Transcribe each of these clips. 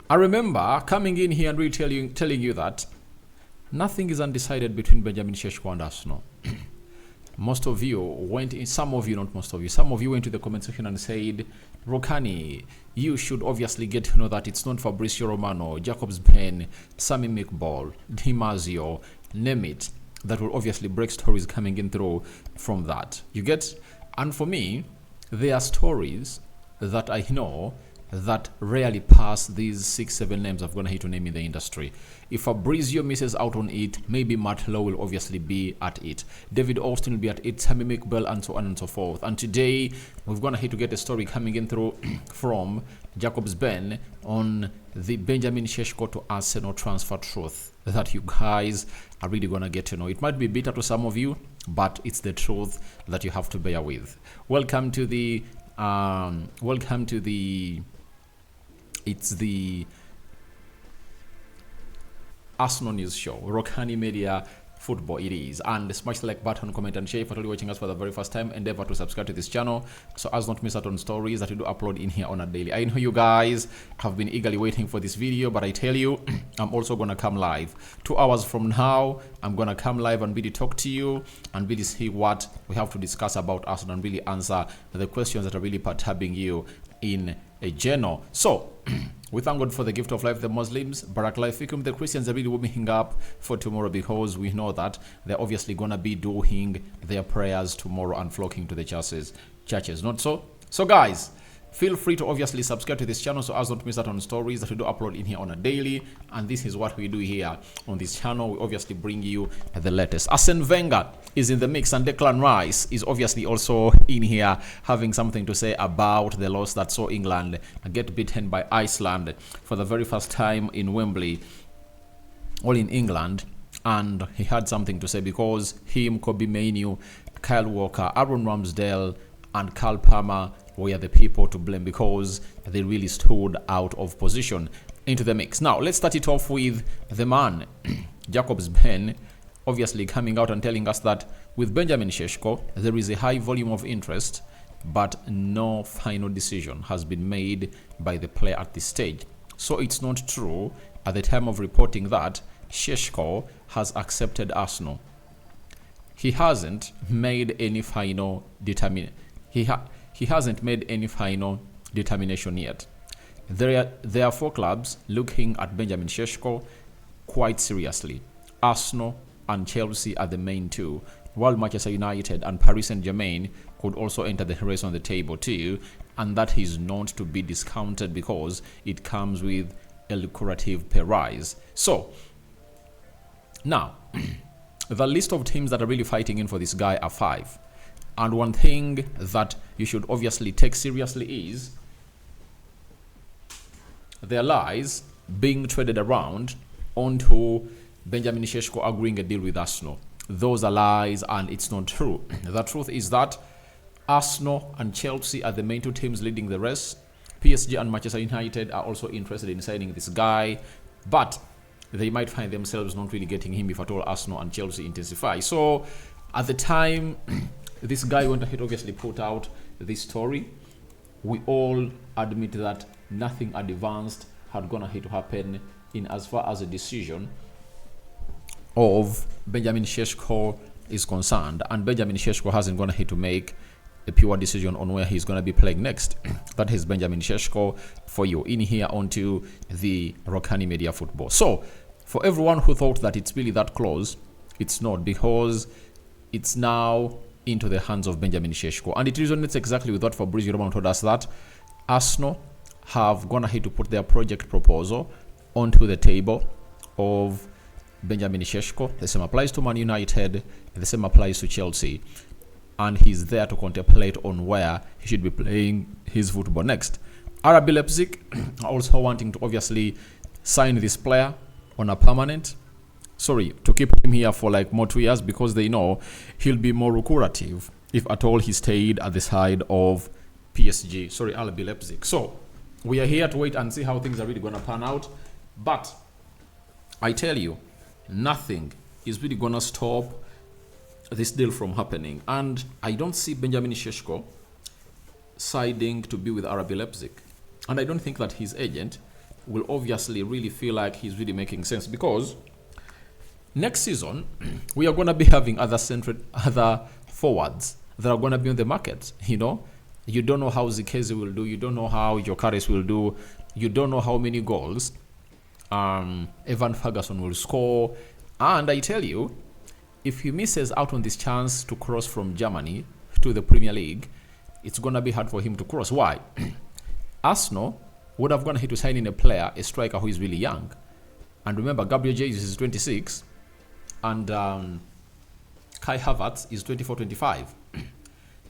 I remember coming in here and really telling you that nothing is undecided between Benjamin Sesko and Arsenal. Most of you went in, some of you, not most of you, some of you went to the comment section and said, Rokani, you should obviously get to know that it's not Fabrizio Romano, Jacobs Ben, Sammy McBall, Dimazio, name it, that will obviously break stories coming in through from that. You get? And for me, there are stories that I know that rarely pass these 6-7 names I'm going to hit to name in the industry. If Fabrizio misses out on it, maybe Matt Lowe will obviously be at it. David Austin will be at it, Sammy McBell, and so on and so forth. And today, we're going to hit to get a story coming in through from Jacobs Ben on the Benjamin Sesko to Arsenal transfer truth that you guys are really going to get to know. It might be bitter to some of you, but it's the truth that you have to bear with. Welcome to the it's the Arsenal News Show, Rokani Media Football it is. And smash the like button, comment and share. If you're watching us for the very first time, endeavor to subscribe to this channel so as not miss out on stories that we do upload in here on a daily. I know you guys have been eagerly waiting for this video, but I tell you, I'm also gonna come live 2 hours from now. I'm gonna come live and really talk to you and really see what we have to discuss about Arsenal and really answer the questions that are really perturbing you in a journal. So we thank God for the gift of life, the Muslims, Barak Life Fikum, the Christians are really warming up for tomorrow because we know that they're obviously gonna be doing their prayers tomorrow and flocking to the churches, not so? So guys, feel free to obviously subscribe to this channel so as not to miss out on stories that we do upload in here on a daily. And this is what we do here on this channel. We obviously bring you the latest. Arsene Wenger is in the mix, and Declan Rice is obviously also in here having something to say about the loss that saw England get beaten by Iceland for the very first time in Wembley, all in England. And he had something to say because him, Kobe Mainoo, Kyle Walker, Aaron Ramsdale, and Carl Palmer were the people to blame because they really stood out of position into the mix. Now, let's start it off with the man, Jacobs Ben, obviously coming out and telling us that with Benjamin Sesko, there is a high volume of interest, but no final decision has been made by the player at this stage. So it's not true at the time of reporting that Sesko has accepted Arsenal. He hasn't made any final determination. He hasn't made any final determination yet. There are 4 clubs looking at Benjamin Sesko quite seriously. Arsenal and Chelsea are the main 2, while Manchester United and Paris Saint-Germain could also enter the race on the table too, and that is not to be discounted because it comes with a lucrative pay rise. So, now, the list of teams that are really fighting in for this guy are 5. And one thing that you should obviously take seriously is there are lies being traded around onto Benjamin Sesko agreeing a deal with Arsenal. Those are lies and it's not true. The truth is that Arsenal and Chelsea are the main 2 teams leading the race. PSG and Manchester United are also interested in signing this guy, but they might find themselves not really getting him if at all Arsenal and Chelsea intensify. So at the time this guy went ahead, obviously put out this story, we all admit that nothing advanced had gone ahead to happen in as far as a decision of Benjamin Sesko is concerned, and Benjamin Sesko hasn't gone ahead to make a pure decision on where he's going to be playing next. That is Benjamin Sesko for you in here onto the Rokani Media Football. So for everyone who thought that it's really that close, it's not, because it's now into the hands of Benjamin Sesko, and it resonates exactly with what Fabrizio Romano told us, that Arsenal have gone ahead to put their project proposal onto the table of Benjamin Sesko. The same applies to Man United, the same applies to Chelsea, and he's there to contemplate on where he should be playing his football next. RB Leipzig are also wanting to obviously sign this player on a permanent, to keep him here for like more 2 years, because they know he'll be more lucrative if at all he stayed at the side of RB Leipzig. So we are here to wait and see how things are really going to pan out. But I tell you, nothing is really going to stop this deal from happening. And I don't see Benjamin Sesko siding to be with RB Leipzig. And I don't think that his agent will obviously really feel like he's really making sense, because next season we are going to be having other forwards that are going to be on the market. You don't know how Zikezi will do, you don't know how Jokaris will do, you don't know how many goals Evan Ferguson will score. And I tell you, if he misses out on this chance to cross from Germany to the Premier League, it's going to be hard for him to cross. Why? Arsenal would have gone ahead to sign in a striker who is really young. And remember, Gabriel Jesus is 26 and Kai Havertz is 24-25.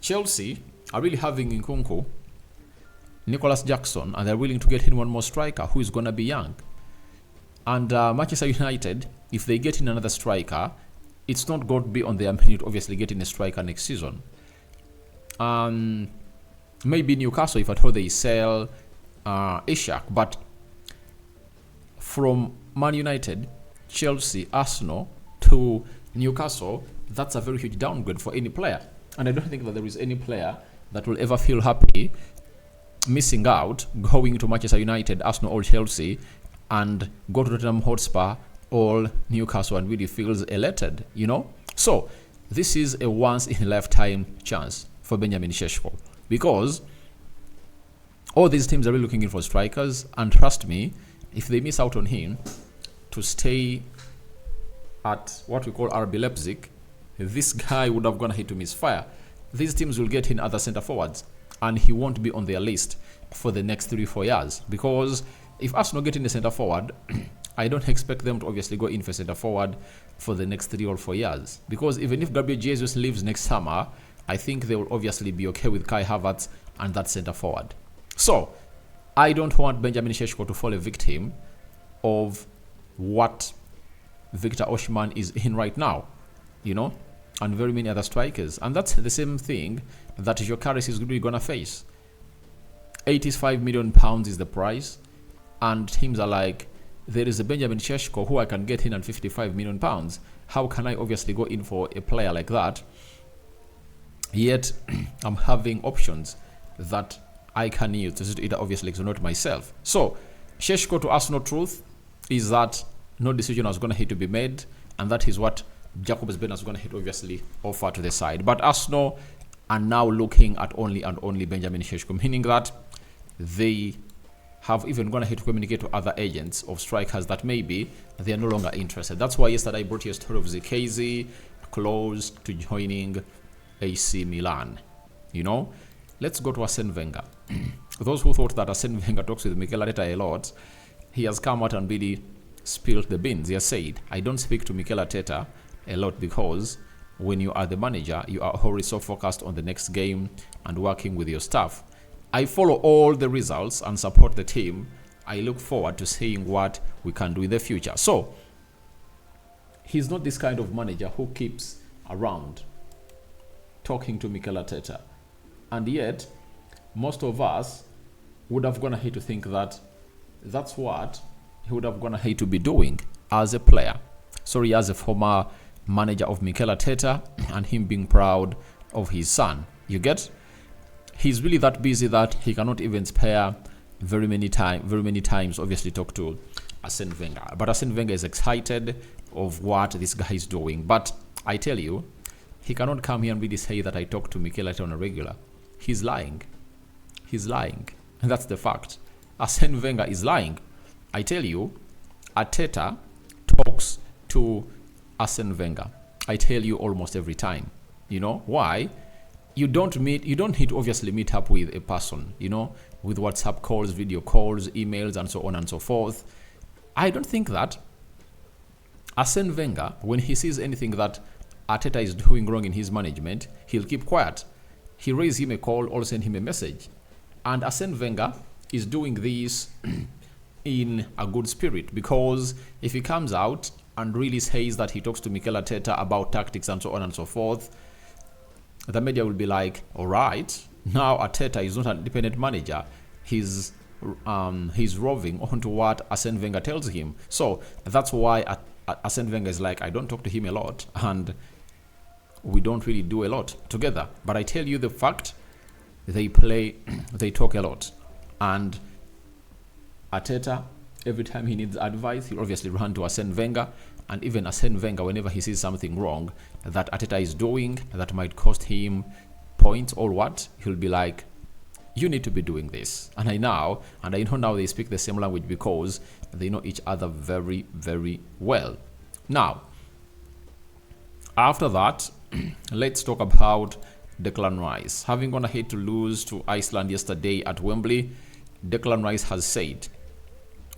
Chelsea are really having Nkunku, Nicholas Jackson, and they're willing to get in one more striker who is going to be young. And Manchester United, if they get in another striker, it's not going to be on their menu to obviously get in a striker next season. Maybe Newcastle, if at all they sell Ishak. But from Man United, Chelsea, Arsenal to Newcastle, that's a very huge downgrade for any player. And I don't think that there is any player that will ever feel happy missing out, going to Manchester United, Arsenal or Chelsea, and go to Tottenham Hotspur or Newcastle and really feels elated, So this is a once-in-a-lifetime chance for Benjamin Sesko, because all these teams are really looking in for strikers, and trust me, if they miss out on him to stay at what we call RB Leipzig, this guy would have gone ahead to misfire. These teams will get in other centre forwards, and he won't be on their list for the next 3-4 years, because if Arsenal get in a centre forward, I don't expect them to obviously go in for centre forward for the next 3 or 4 years, because even if Gabriel Jesus leaves next summer, I think they will obviously be okay with Kai Havertz and that centre forward. So I don't want Benjamin Sesko to fall a victim of what Victor Osimhen is in right now, and very many other strikers. And that's the same thing that Jokaris is really going to face. £85 million is the price, and teams are like, there is a Benjamin Sesko who I can get in at £55 million. How can I obviously go in for a player like that? Yet I'm having options that I can use to suit it, obviously, so not myself. So Sesko to Arsenal truth is that no decision was going to have to be made, and that is what Jacobs Ben is going to obviously offer to the side. But Arsenal are now looking at only and only Benjamin Sesko, meaning that they have even gone ahead to communicate to other agents of strikers that maybe they are no longer interested. That's why yesterday I brought you a story of Zikezi close to joining AC Milan. Let's go to Arsene Wenger. Those who thought that Arsene Wenger talks with Mikel Arteta a lot, he has come out and really spilled the beans. He has said, I don't speak to Mikel Arteta a lot because when you are the manager, you are always so focused on the next game and working with your staff. I follow all the results and support the team. I look forward to seeing what we can do in the future. So he's not this kind of manager who keeps around talking to Mikel Arteta. And yet, most of us would have gone ahead to think that that's what he would have gone ahead to be doing as a player. As a former manager of Mikel Arteta, and him being proud of his son. You get? He's really that busy that he cannot even spare very many times obviously talk to Arsene Wenger. But Arsene Wenger is excited of what this guy is doing. But I tell you, he cannot come here and really say that I talk to Mikel Arteta on a regular. He's lying. And that's the fact. Arsene Wenger is lying. I tell you, Arteta talks to Arsene Wenger. I tell you almost every time. Why? You don't need to obviously meet up with a person, with WhatsApp calls, video calls, emails, and so on and so forth. I don't think that Arsene Wenger, when he sees anything that Arteta is doing wrong in his management, he'll keep quiet. He raise him a call or send him a message. And Arsene Wenger is doing this in a good spirit, because if he comes out and really says that he talks to Mikel Arteta about tactics and so on and so forth, the media will be like, all right, now Arteta is not an independent manager. He's roving onto what Arsene Wenger tells him. So that's why Arsene Wenger is like, I don't talk to him a lot, and we don't really do a lot together. But I tell you the fact, they talk a lot. And Arteta Every time he needs advice, he'll obviously run to Arsene Wenger. And even Arsene Wenger, whenever he sees something wrong that Arteta is doing that might cost him points or what, he'll be like, you need to be doing this. And I know now they speak the same language because they know each other very, very well. Now, after that, let's talk about Declan Rice. Having gone ahead to lose to Iceland yesterday at Wembley, Declan Rice has said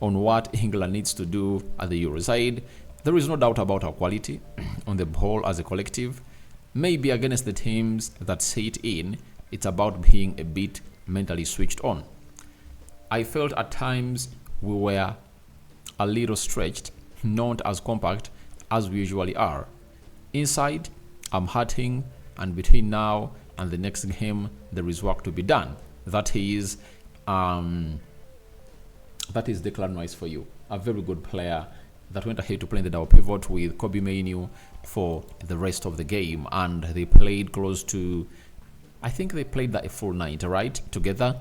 on what England needs to do at the Euro side. There is no doubt about our quality on the whole as a collective. Maybe against the teams that sit in, it's about being a bit mentally switched on. I felt at times we were a little stretched, not as compact as we usually are. Inside, I'm hurting, and between now and the next game, there is work to be done. That is Declan Rice for you. A very good player that went ahead to play in the double pivot with Kobe Mainoo for the rest of the game. And they played close to, I think they played that a full night, right? Together.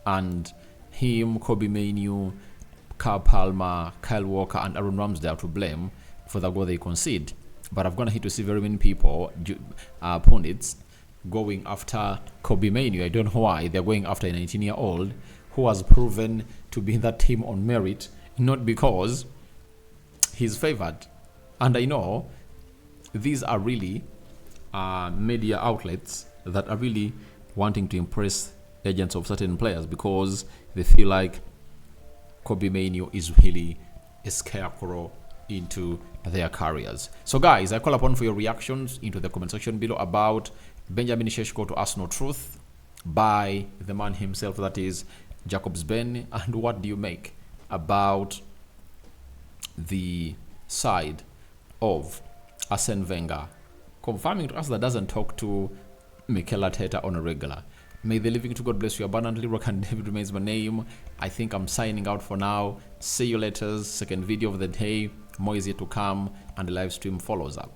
And him, Kobe Mainoo, Kyle Palmer, Kyle Walker, and Aaron Ramsdale to blame for the goal they concede. But I've gone ahead to see very many people, pundits, going after Kobe Mainoo. I don't know why they're going after a 19-year-old who has proven to be in that team on merit, not because he's favored. And I know these are really media outlets that are really wanting to impress agents of certain players because they feel like Kobe Mainoo is really a scarecrow into their careers. So guys, I call upon for your reactions into the comment section below about Benjamin Sesko to Arsenal Truth by the man himself, that is Jacobs Ben. And what do you make about the side of Arsene Wenger confirming to us that doesn't talk to Mikel Arteta on a regular? May the living to God bless you abundantly. Rokani David remains my name. I think I'm signing out for now. See you later. Second video of the day. More is yet to come, and the live stream follows up.